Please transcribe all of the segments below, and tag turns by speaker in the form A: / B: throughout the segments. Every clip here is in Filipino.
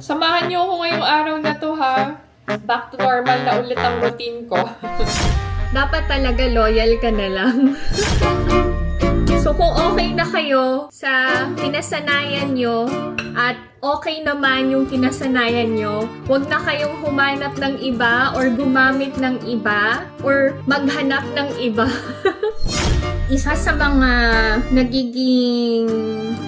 A: Samahan niyo ako ngayong araw na to, ha? Back to normal na ulit ang routine ko.
B: Dapat talaga loyal ka na lang. So kung okay na kayo sa kinasanayan nyo at okay naman yung kinasanayan nyo, huwag na kayong humanap ng iba or gumamit ng iba or maghanap ng iba. Isa sa mga nagiging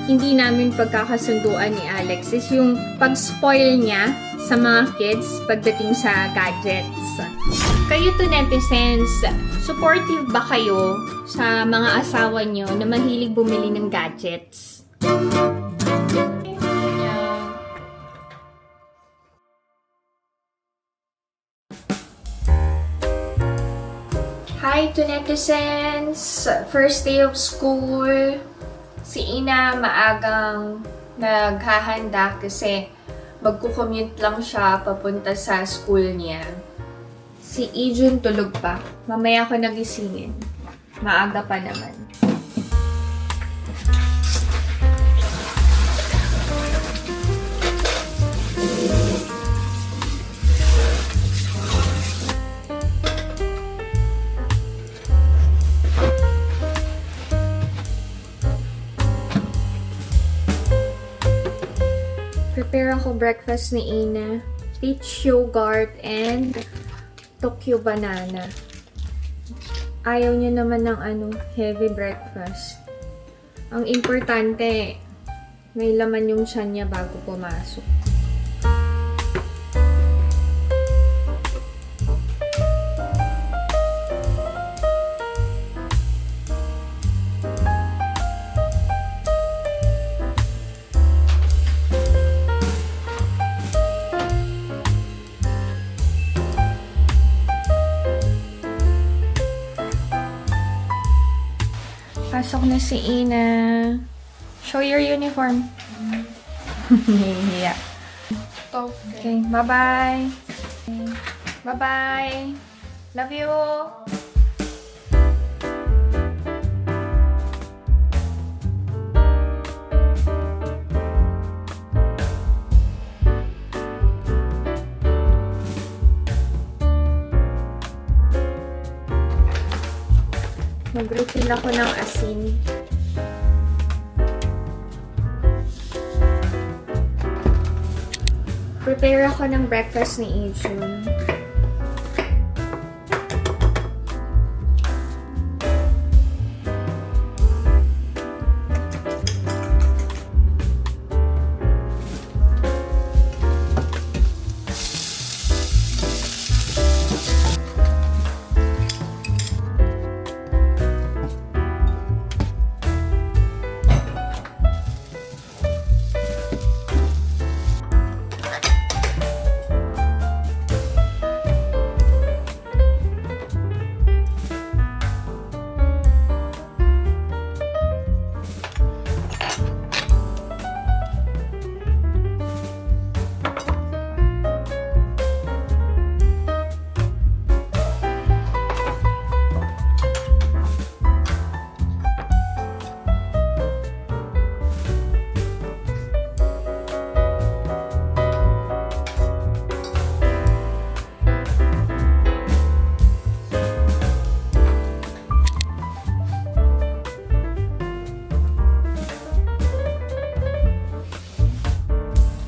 B: hindi namin pagkakasunduan ni Alex is yung pag-spoil niya sa mga kids pagdating sa gadgets. Kayo to netizens, supportive ba kayo sa mga asawa nyo na mahilig bumili ng gadgets? Hi to netizens! First day of school. Si Ina maagang naghahanda kasi magkukommute lang siya papunta sa school niya. Si Ijun tulog pa. Mamaya ko nagisingin. Maaga pa naman. Prepare ako breakfast ni Ina. Peach yogurt and Tokyo banana. Ayaw niya naman ng heavy breakfast. Ang importante, may laman yung tiyan niya bago pumasok. Pasok na si Ina. Show your uniform. Yeah. Okay, bye-bye. Bye-bye. Love you. Mag-refill ako ng asin. Prepare ako ng breakfast ni Ijun.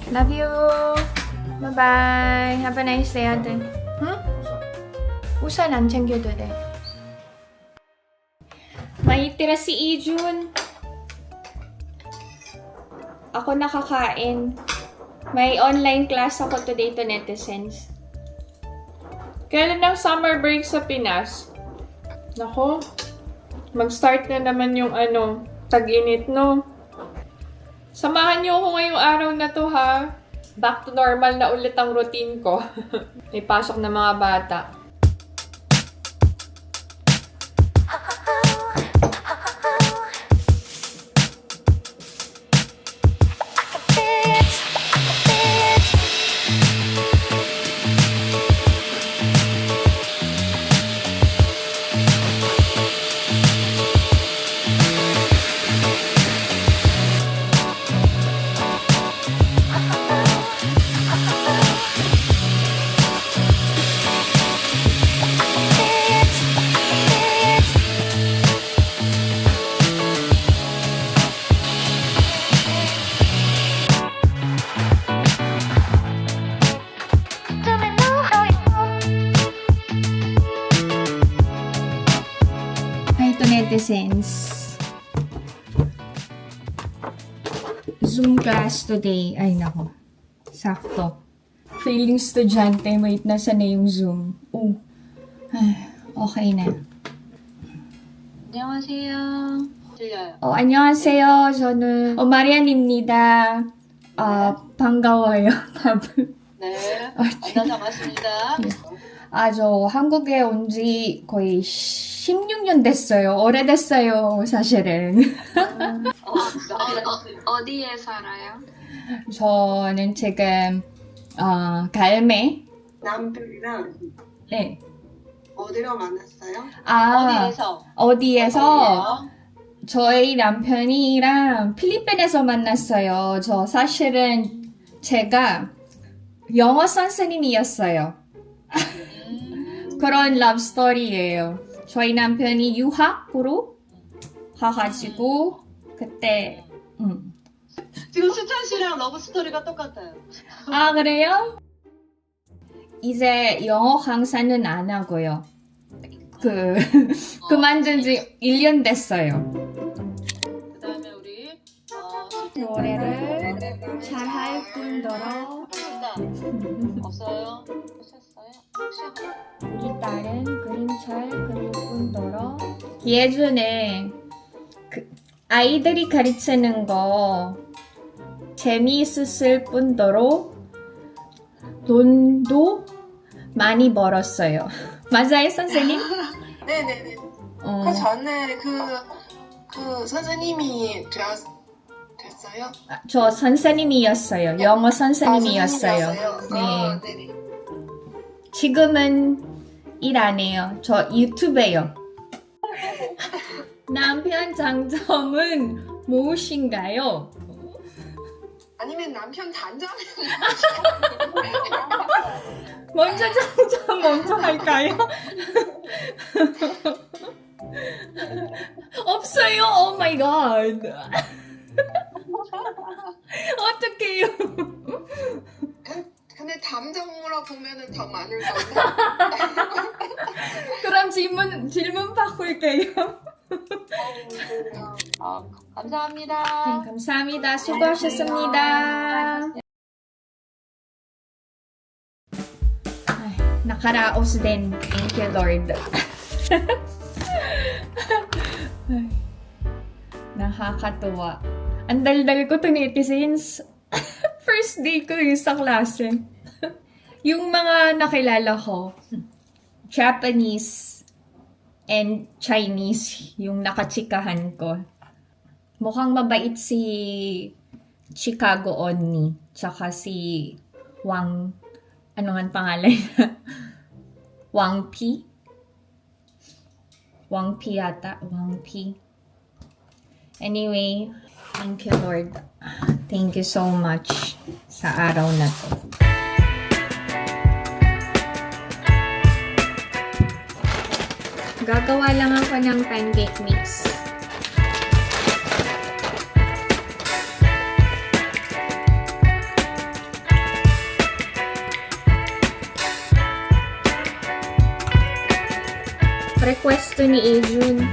B: Love you. Bye-bye. Have a nice day, ate. 우산 안 챙겨도 돼. May tira si Ijun. Ako nakakain. May online class ako today to netizens.
A: Kailan ang summer break sa Pinas? Nako, mag-start na naman yung tag-init, no? Samahan niyo ako ngayong araw na to, ha? Back to normal na ulit ang routine ko. May pasok na mga bata.
B: netizens. Zoom class today. Ay, nako. Sakto. Feeling estudyante. Wait, nasa na yung Zoom. Okay na.
C: 안녕하세요. 들려요.
B: 안녕하세요. 저는 마리안입니다. 반가워요.
C: 네. 만나서 반갑습니다.
B: 저 한국에 온 지 거의 16년 됐어요. 오래됐어요, 사실은.
C: 어디에 살아요?
B: 저는 지금, 갈매.
D: 남편이랑
B: 네.
D: 어디로 만났어요?
B: 어디에서? 저희 남편이랑 필리핀에서 만났어요. 저 사실은 제가 영어 선생님이었어요. 그런 러브스토리예요. 저희 남편이 유학으로 가가지고 그때
C: 지금 수찬 씨랑 러브 스토리가 똑같아요.
B: 그래요? 이제 영어 강사는 안 하고요. 그만둔 지 1년 됐어요.
C: 그다음에 우리
B: 노래를 잘할 뿐더러
C: 없어요? 하셨어요? 혹시
B: 우리 딸은 그림 잘 그릴 뿐더러 예전에 아이들이 가르치는 거 재미있을 뿐더러 돈도 많이 벌었어요. 맞아요, 선생님?
D: 네네네.
B: 어,
D: 그 전에 그 선생님이 됐어요?
B: 저 선생님이었어요. 영어 선생님이었어요. 네.
D: 네네.
B: 지금은 일 안 해요. 저 유튜브예요. 남편 장점은 무엇인가요?
D: 아니면 남편 단점이
B: 먼저 장점 먼저 할까요? 없어요. 오 마이 갓. 어떡해요?
D: 근데 단점으로 보면은 더 많을 건데.
B: 그럼 질문 바꿀게요.
C: 감사합니다.
B: 네, 감사합니다. 수고하셨습니다. Ay, nakaraos din. Thank you, Lord. Ay, nakakatuwa. Ang daldal ko to netizens. First day ko yung sa klase. Yung mga nakilala ko, Japanese and Chinese, yung nakachikahan ko. Mukhang mabait si Chicago Onni, tsaka si Wang, ano nga ang pangalan? Wang Pi? Wang Pi yata. Wang Pi. Anyway, thank you, Lord. Thank you so much sa araw na to. Gagawa lang ako ng pancake mix. Request to ni Ajun.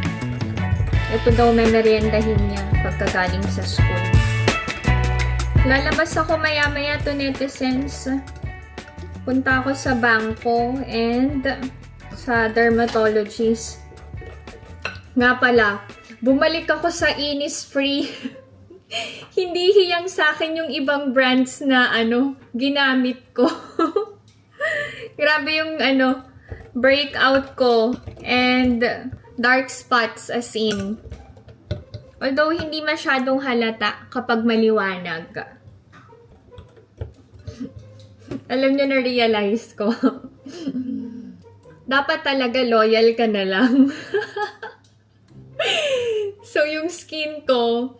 B: Ito daw may meriendahin niya pagkagaling sa school. Lalabas ako maya-maya to netizens. Punta ako sa bangko and sa dermatologist. Nga pala, bumalik ako sa Innisfree. Hindi hiyang sa akin yung ibang brands na ginamit ko. Grabe yung breakout ko and dark spots as in. Although hindi masyadong halata kapag maliwanag. Alam nyo, na-realize ko. Dapat talaga loyal ka na lang. So, yung skin ko,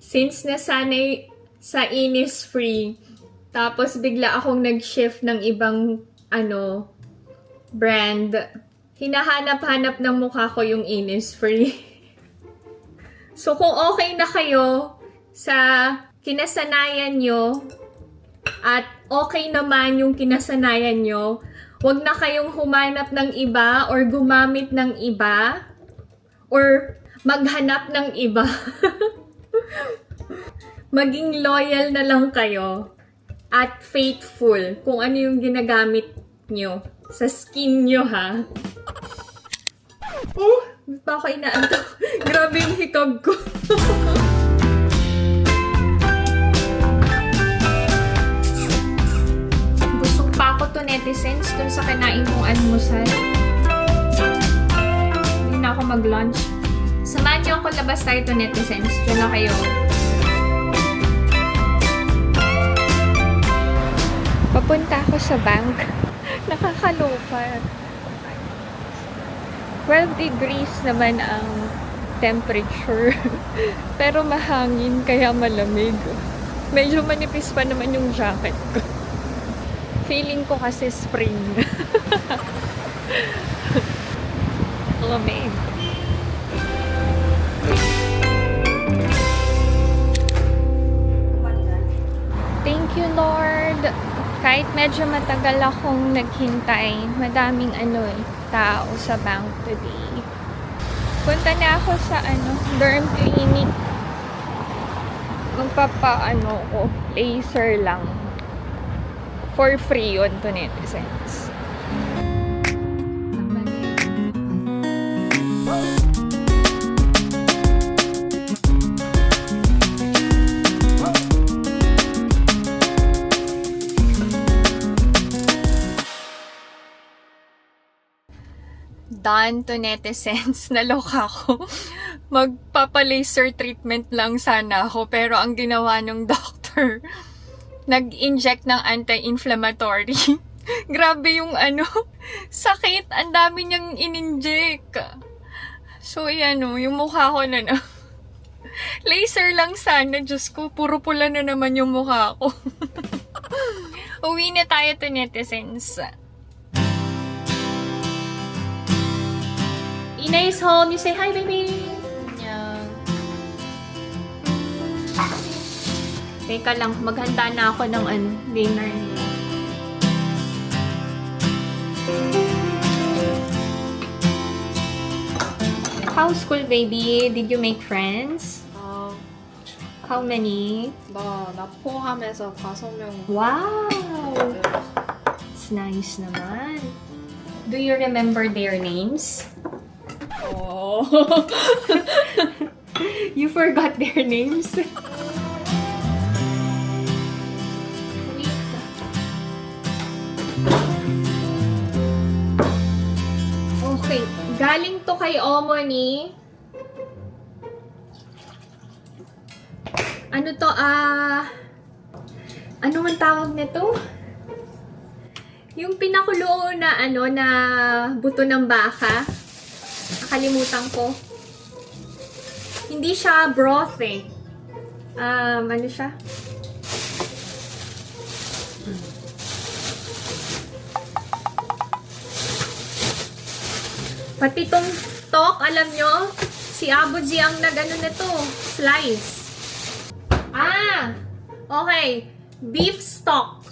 B: since nasanay sa Innisfree, tapos bigla akong nag-shift ng ibang, brand, hinahanap-hanap ng mukha ko yung Innisfree. So, kung okay na kayo sa kinasanayan nyo, at okay naman yung kinasanayan nyo, wag na kayong humanap ng iba or gumamit ng iba or maghanap ng iba. Maging loyal na lang kayo at faithful kung ano yung ginagamit nyo sa skin nyo, ha? Oh, baka inaantok. Grabe yung hikab ko. Busog pa ako to, netizens, dun sa kinain kong almusal. Hindi na ako mag-lunch. Samahan niyo ako, labas tayo to, netizens. Diyan na kayo. Papunta ako sa bank. Nakakaloka. 12 degrees naman ang temperature. Pero mahangin kaya malamig. Medyo manipis pa naman yung jacket ko. Feeling ko kasi spring. Lamig. Thank you, Lord. Kahit medyo matagal akong naghintay, madaming tao sa bank today. Punta na ako sa derm clinic. Magpapa laser lang. For free yun to, netizens. Done to, netizens. Naloka ako. Magpapa-laser treatment lang sana ako. Pero ang ginawa ng doctor, nag-inject ng anti-inflammatory. Grabe yung sakit. Ang dami niyang in-inject. So, yung mukha ko na. Laser lang sana. Diyos ko, puro pula na naman yung mukha ko. Uwi na tayo to, netizens. Ina is home. You say hi, baby. Yeah. Teka lang, maghanda na ako ng dinner. How's school, baby? Did you make friends? How many?
E: 나 포함해서 5명.
B: Wow! It's nice naman. Do you remember their names?
E: 어.
B: You forgot their names? Okay, galing to kay Omoni. Ano to, ano man tawag nito? Yung pinakulo na, na buto ng baka. Nakalimutan ko. Hindi siya broth eh. Ano siya? Pati tong tok, alam nyo, si Abuji ang nito, slice. Okay. Beef stock.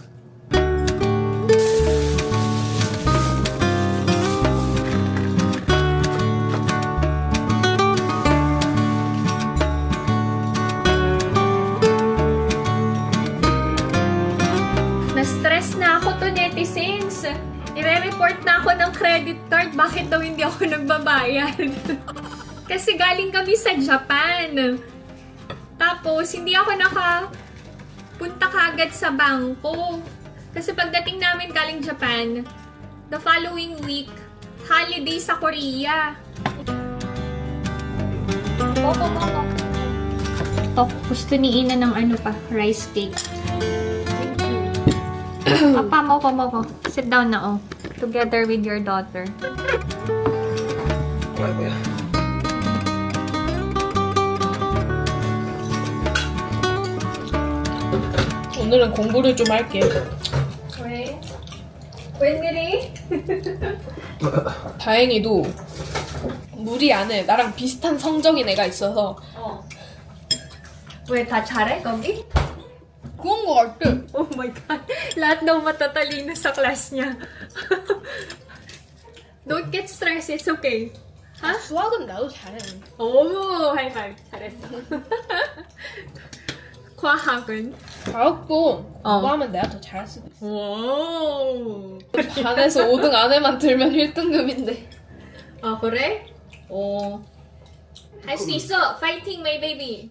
B: Na-stress na ako to, netizens. I-report na ako ng credit card. Bakit daw hindi ako nagbabayad? Kasi galing kami sa Japan. Tapos, hindi ako nakapunta kagad sa bangko. Kasi pagdating namin galing Japan, the following week, holiday sa Korea. Gusto ni Ina ng rice cake. Pamo ko. Sit down na, together with your daughter.
E: 오늘은 공부를 좀 할게.
B: 왜? 웬일이?
E: 다행히도 우리 안에 나랑 비슷한 성적인 애가 있어서
B: 왜 다 잘해, 거기?
E: 그런 거 같아.
B: Oh my God. Lahat daw matatalino sa class niya. Don't get stressed. It's okay.
E: 수학은 나도 잘해.
B: 오, 하이파이브. 잘했어. 과학은?
E: 과학도 공부하면 내가 더 잘할 수도 있어.
B: 오.
E: 반에서 5등 안에만 들면 1등급인데.
B: 아, 그래? 오. 할 수 있어. Fighting, my baby.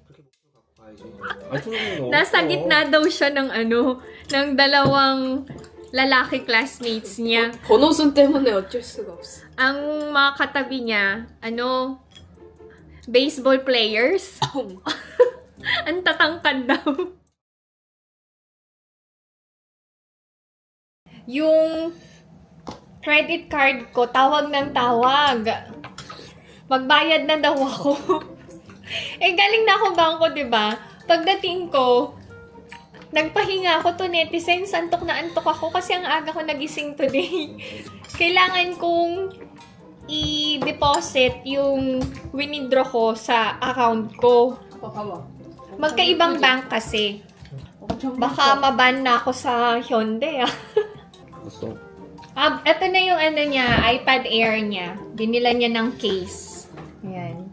B: Nasa gitna daw siya ng ng dalawang lalaki classmates niya.
E: 번호순 때문에 어쩔 수가 없어.
B: Ang mga katabi niya, baseball players. Ang tatangkad daw. Yung credit card ko, tawag ng tawag. Magbayad na daw ako. Galing na ako bangko, diba? Pagdating ko, nagpahinga ako to netizens. Antok na antok ako kasi ang aga ko nagising today. Kailangan kong i-deposit yung winidraw ko sa account ko.
E: 봐봐.
B: Magkaibang bank kasi. Baka maban na ako sa Hyundai, Ito na yung niya, iPad Air niya. Binila niya ng case. Ayan.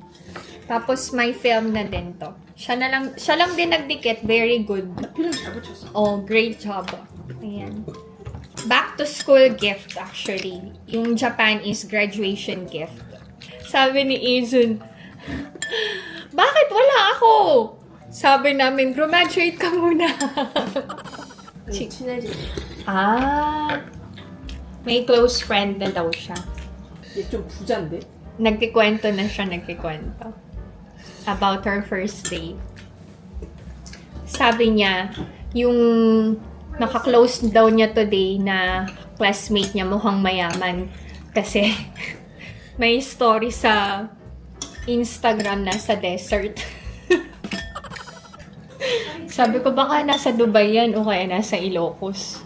B: Tapos may film na din to. Siya lang din nagdikit. Very good. Oh, great job. Ayan. Back to school gift actually. Yung Japanese graduation gift. Sabi ni Izun, bakit wala ako? Sabi namin, graduate ka muna.
E: 친해지.
B: May close friend na daw siya.
E: 얘좀 부자인데?
B: Nagkikwento na siya, about her first day. Sabi niya, yung naka-close daw niya today na classmate niya mukhang mayaman kasi may story sa Instagram na sa desert. Sabi ko, baka nasa Dubai yan o kaya nasa Ilocos.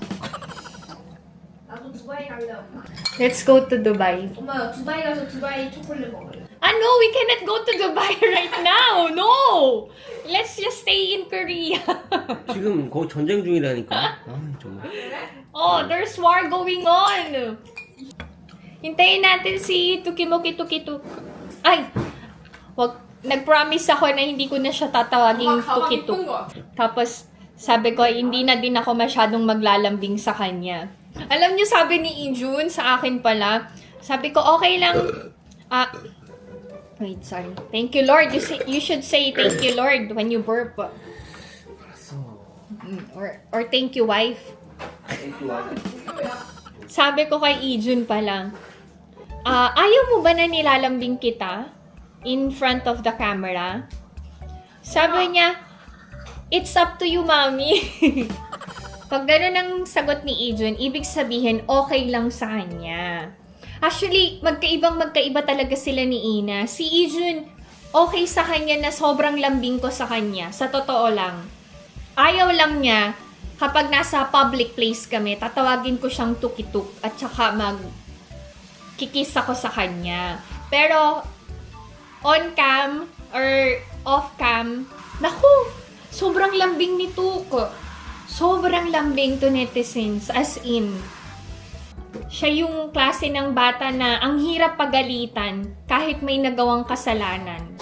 E: 나도 두바이 가려고.
B: Let's go to Dubai.
E: 엄마 두바이 가서 두바이 초콜릿 먹을래.
B: No, we cannot go to Dubai right now. No! Let's just stay in Korea.
F: 지금 거기 전쟁 중이라니까. 정말.
B: Oh, there's war going on. Hintayin natin si Tukimoki Tukituk. Ay! Nag-promise ako na hindi ko na siya tatawaging Tukituk. Tapos, sabi ko, hindi na din ako masyadong maglalambing sa kanya. Alam niyo, sabi ni Injun sa akin pala, sabi ko, okay lang. Wait, sorry. Thank you, Lord. You should say thank you, Lord, when you burp. Or thank you, wife. Sabi ko kay Ijun pa lang, ayaw mo ba na nilalambing kita in front of the camera? Sabi niya, it's up to you, mommy. Pag gano'n ang sagot ni Ijun, ibig sabihin, okay lang sa kanya. Actually, magkaiba talaga sila ni Ina. Si Ijun, okay sa kanya na sobrang lambing ko sa kanya. Sa totoo lang. Ayaw lang niya, kapag nasa public place kami, tatawagin ko siyang tukituk at saka kikis ako sa kanya. Pero, on cam or off cam, naku, sobrang lambing ni Tuk. Sobrang lambing to netizens. As in, siya yung klase ng bata na ang hirap pagalitan kahit may nagawang kasalanan.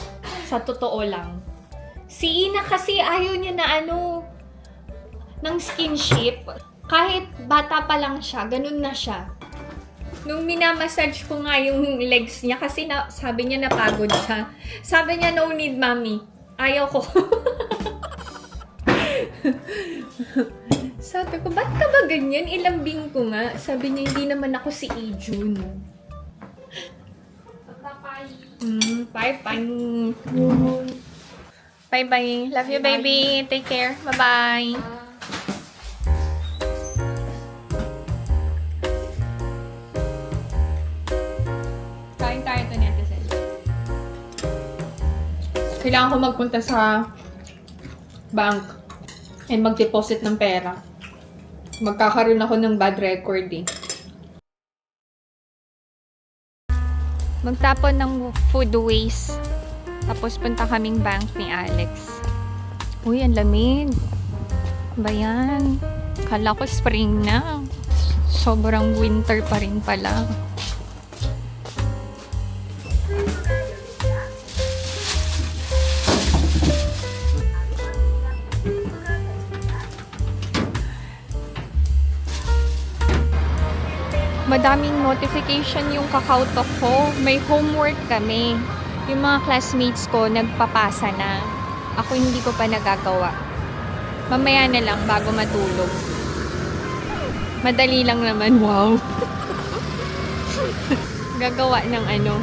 B: Sa totoo lang. Si Ina kasi ayaw niya na ng skinship. Kahit bata pa lang siya, ganun na siya. Nung minamassage ko nga yung legs niya kasi sabi niya napagod siya. Sabi niya, no need, mommy. Ayaw ko. Sabi ko, ba't ka ba ganyan? Ilambing ko nga. Sabi niya, hindi naman ako si Ijun. Bye-bye. Bye-bye. Love you, baby. Take care. Bye-bye. Kain tayo ito, netizen. Kailangan ko magpunta sa bank and mag-deposit ng pera. Magkakaroon ako ng bad record eh. Magtapon ng food waste. Tapos punta kaming bank ni Alex. Uy, ang lamig. Ba yan? Kala ko spring na. Sobrang winter pa rin pala. Madaming notification yung KakaoTalk ko. May homework kami. Yung mga classmates ko nagpapasa na. Ako hindi ko pa nagagawa. Mamaya na lang bago matulog. Madali lang naman. Wow! Gagawa ng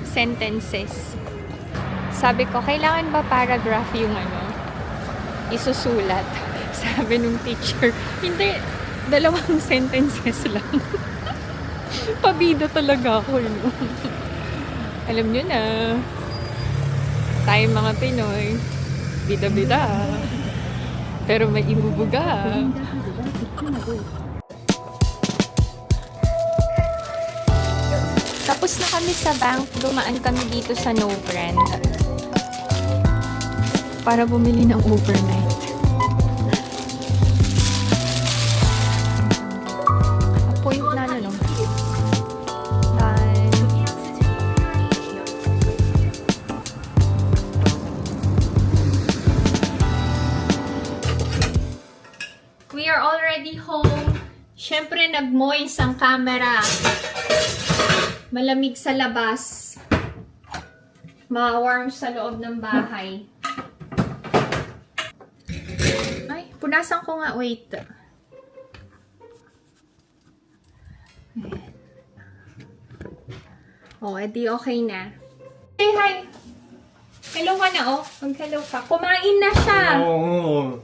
B: sentences. Sabi ko, kailangan ba paragraph yung isusulat? Sabi nung teacher, hindi, 2 sentences lang. Pabida talaga ako yun. Alam nyo na, tayo mga Pinoy, bida-bida. Pero may ibubuga. Tapos na kami sa bank, dumaan kami dito sa No Brand para bumili ng overnight. Point na no? We are already home. Siyempre, nag-moist ang camera. Malamig sa labas. Ma-warm sa loob ng bahay. Ay, punasan ko nga. Wait. Oh, edi okay na. Hey, hi! Hello ka na, oh. Mag-hello ka. Kumain na siya.
F: Oo.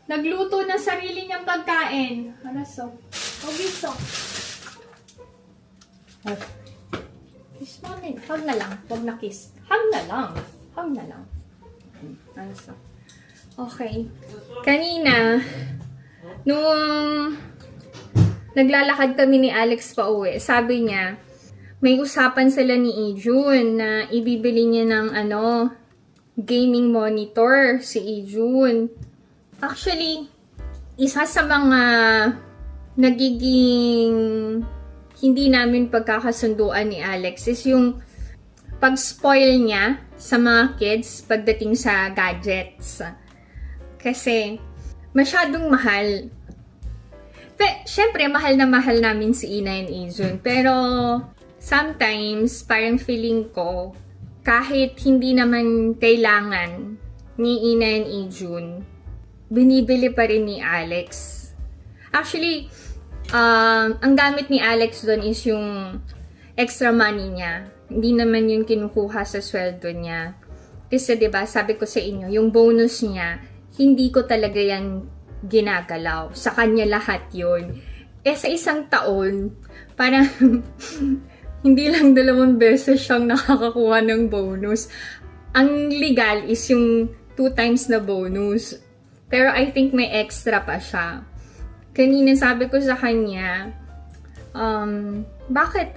B: Nagluto ng sarili niyang pagkain. Haraso. Obiso. Kiss mo na. Hug na lang. Huwag na kiss. Hug na lang. Hug na lang. Haraso. Okay. Kanina, nung naglalakad kami ni Alex pa uwi, sabi niya, may usapan sila ni Ijun na ibibili niya ng gaming monitor si Ijun. Actually, isa sa mga nagiging hindi namin pagkakasunduan ni Alex is yung pag-spoil niya sa mga kids pagdating sa gadgets. Kasi masyadong mahal. Siyempre, mahal na mahal namin si Ina and Ijun. Pero sometimes, parang feeling ko, kahit hindi naman kailangan ni Ina and Ijun, binibili pa rin ni Alex. Actually, ang gamit ni Alex doon is yung extra money niya. Hindi naman yun kinukuha sa sweldo niya. Kasi 'di ba, sabi ko sa inyo, yung bonus niya, hindi ko talaga yan ginagalaw. Sa kanya lahat yun. Sa isang taon, parang hindi lang 2 beses siyang nakakakuha ng bonus. Ang legal is yung 2 times na bonus. Pero I think may extra pa siya. Kanina sabi ko sa kanya, bakit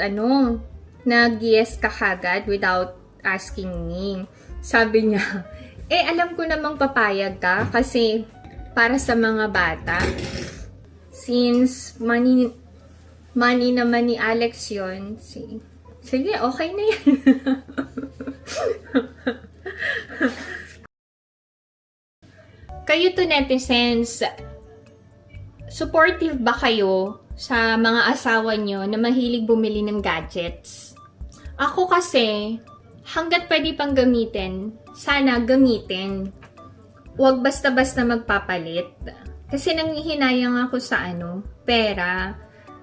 B: nag-yes ka kagad without asking me? Sabi niya, alam ko namang papayag ka kasi para sa mga bata. Since money naman ni Alex yun, sige, okay na yan. Kayo to netizens, supportive ba kayo sa mga asawa nyo na mahilig bumili ng gadgets? Ako kasi, hanggat pwede pang gamitin, sana gamitin. Huwag basta-basta magpapalit. Kasi nanghihinayang ako sa pera.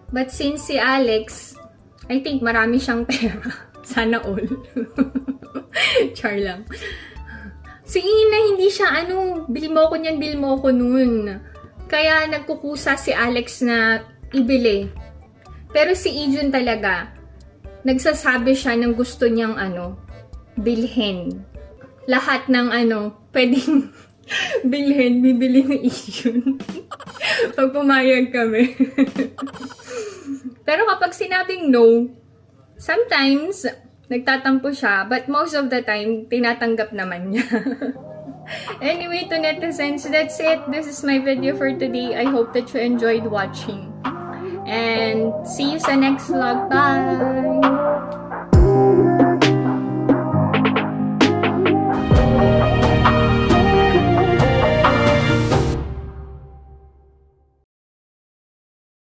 B: But since si Alex, I think marami siyang pera. Sana all. Char lang. Si Ina, hindi siya bil mo ko niyan, bil mo ko nun. Kaya nagkukusa si Alex na ibili. Pero si Ijun talaga, nagsasabi siya ng gusto niyang bilhin. Lahat ng pwedeng bilhin, bibili ni Ijun. Pag pumayag kami. Pero kapag sinabing no, sometimes nagtatampo siya, but most of the time, tinatanggap naman niya. Anyway, to netizens, that's it. This is my video for today. I hope that you enjoyed watching. And see you sa next vlog. Bye!